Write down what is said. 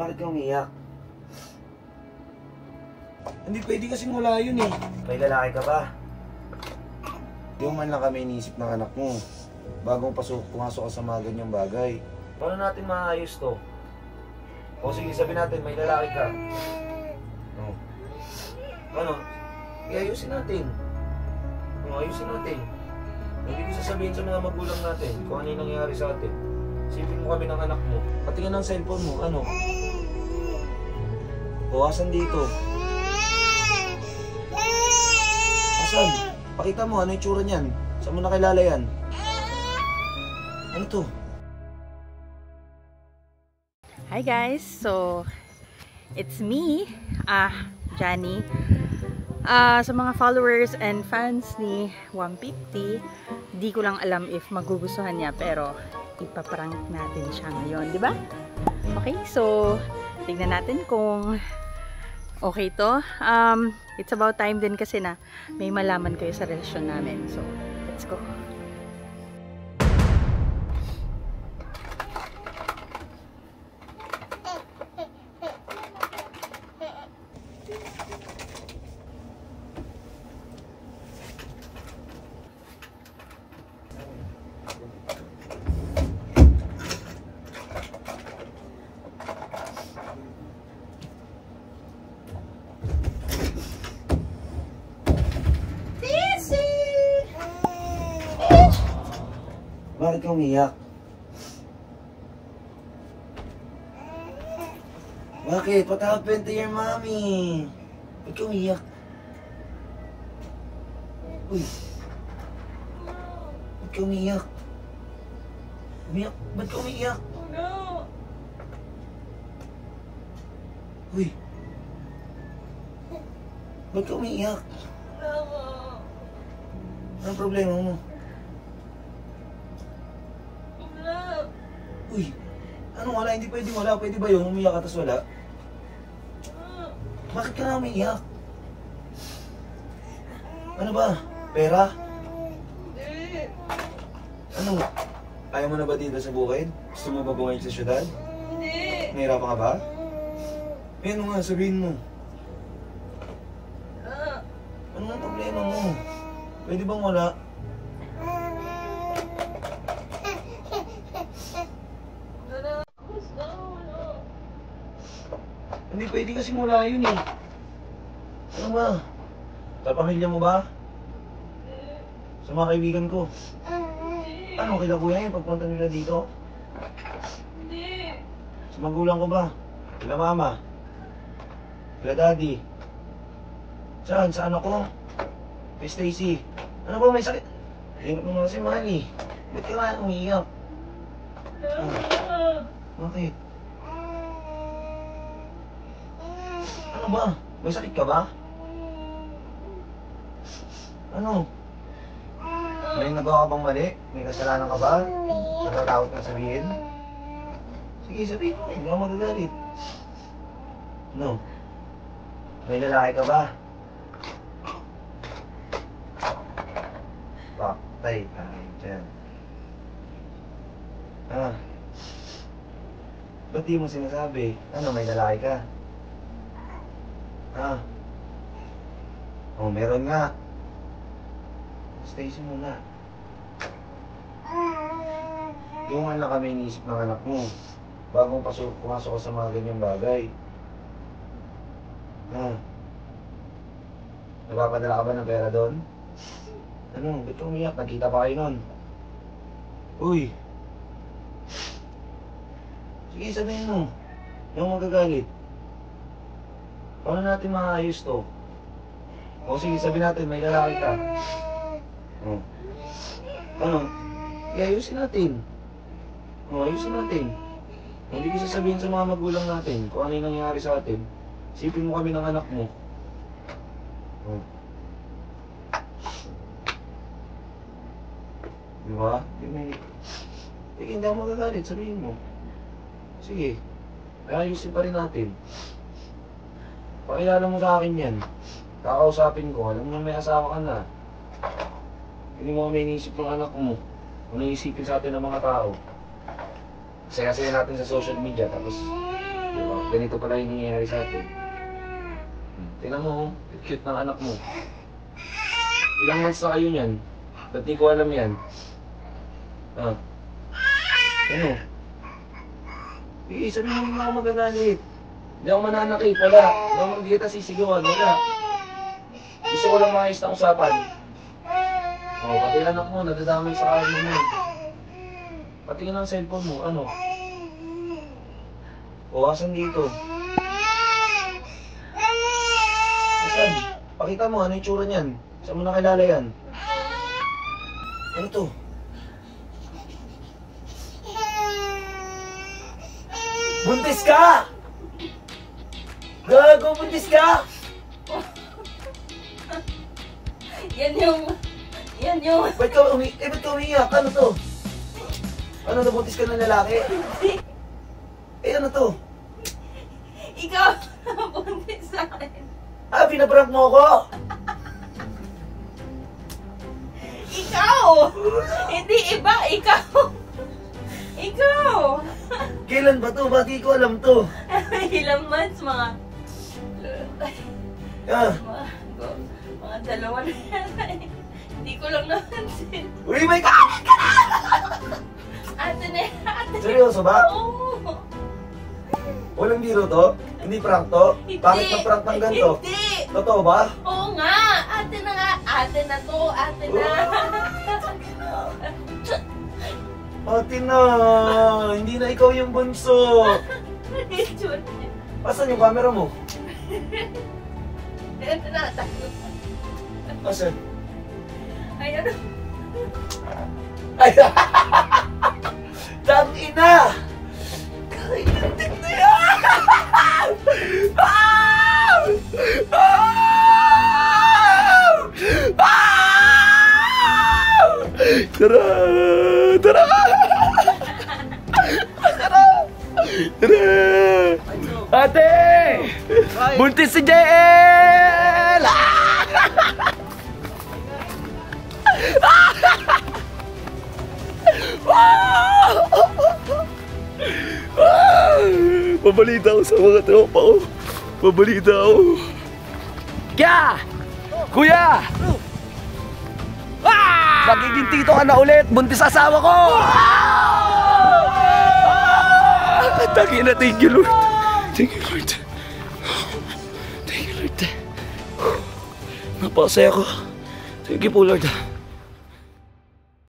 Bakit ka umiyak? Hindi pwede kasing wala yun eh. May lalaki ka ba? Di man lang kami iniisip ng anak mo. Bagong pumasok ka sa mga ganyang bagay. Paano natin maayos to? O sige, sabi natin may lalaki ka. Oh. Ano? Iayusin natin. Ayusin natin. Hindi ko sasabihin sa mga magulang natin kung ano yung nangyayari sa atin. Sipin mo kami ng anak mo. Patingin ng cellphone mo, ano? O, asan dito? Asan? Pakita mo, ano yung tsura niyan? Saan mo nakilala yan? Ano to? Hi guys! So, it's me, Johnny. Sa mga followers and fans ni 150, di ko lang alam if magugustuhan niya, pero ipaprank natin siya ngayon, di ba? Okay, so tignan natin kung okay to. It's about time din kasi na may malaman kayo sa relasyon namin. So, let's go. Bakit ka umiyak? Bakit? What happened to your mommy? Bakit ka umiyak? Uy! Bakit ka umiyak? Umiyak? Ba't ka umiyak? No! Uy! Ba't ka umiyak? Anong problema mo? Uy, anong wala? Hindi pwede wala. Pwede ba yun? Umiyak ka tas wala? Bakit ka na umiyak? Ano ba? Pera? Hindi. Ano? Ayaw mo na ba dito sa bukid? Gusto mo ba bumalik sa syudad? Hindi. Nahirapan ka ba? Ano nga, sabihin mo. Ano ang problema mo? Pwede bang wala? Hindi pwede kasi wala yun eh. Ano ba? Sa pamilya mo ba? Sa mga kaibigan ko? Ano, kila kuya yun pagpunta nila dito? Hindi. Sa magulang ko ba? Kila mama? Kila daddy? Saan? Sa anak ko? Kay Stacy? Ano ba, may sakit? Hinap mo nga si Manny. Ba't ka nga umiiyak? Bakit? Ano ba? May sakit ka ba? Ano? May nagawa ka bang mali? May kasalanan ka ba? Natatakot ka sabihin? Sige, sabihin mo. Hindi ako magagalit. No? May lalaki ka ba? Paktay tayo dyan. Ba't di mo sinasabi? Ano, may lalaki ka? Oh, meron nga. Stacy muna. Yung man lang kami iniisip ng anak mo. Bagong pumasok ka sa mga ganyang bagay. Nagpapadala ka ba ng pera doon? Ano, ba't ka umiyak? Nagkita pa kayo nun? Uy! Sige, sabihin mo. Yung magagalit. Paano natin maayos to? O sige, sabihin natin, may lalaki ka. Ano? Iayusin natin. Ayusin natin. Hindi ko sasabihin sa mga magulang natin kung ano yung nangyayari sa atin. Sipin mo kami ng anak mo. Diba? Hindi ako magagalit, sabihin mo. Sige. Ayusin pa rin natin. Pakilala mo sa akin yan. Kakausapin ko, alam mo may asawa ka na. Hindi mo kami iniisip ng anak mo. Ano isipin sa atin ng mga tao. Saya-saya natin sa social media, tapos, diba? Ganito pala yung nangyayari sa atin. Tingnan mo, cute ng anak mo. Ilang months na kayo niyan? Ba't di ko alam yan? Ah. Ano? Sabi mo hindi ako magagalit. Hindi ako mananakit, wala. Hindi kita sisigawan, wala. Gusto ko lang maayos na usapan. Oh, pati anak mo, nadadamay sa kain mo. Pati nga ng cellphone mo, ano? O, asan dito? Asan? Pakita mo, ano yung tsura niyan? Saan mo nakilala yan? Ano to? Buntis ka! Gago, buntis ka! Yan yung... Ba't ka umiiyak? Ano to? Ano, nabuntis ka ng lalaki? Ano to? Ikaw nabuntis sa akin. Ah, pinaprank mo ako? Ikaw! Hindi iba, ikaw! Ikaw! Kailan ba to? Ba't di ko alam to? Ilang months, mga Ah, dalawa na yan. Hindi ko lang napansin. uy, may kakamit ka na! Ate na yan, ate. Seryoso ba? Oo. Walang biro to? Hindi prank to? Hindi. Bakit na prank ng ganito? Hindi. Totoo ba? Oo nga. Ate na nga. Ate na to. Ate na. Ate na! Hindi na ikaw yung bunso! Asan yung camera mo? Ito na. Asan? Ay, ano? Ay! Tangina! Kainatik na yan! Ah! Ah! Ah! Tara! Tara! Tara! Tara! Ate! Buntis si JL! Pabalita ako sa mga tropa ko. Pabalita ako. Kya! Kuya! Magiging tito ka na ulit. Buntis asawa ko! Tangin na, thank you Lord. Thank you Lord. Thank you Lord. Napakasaya ko. Thank you po Lord.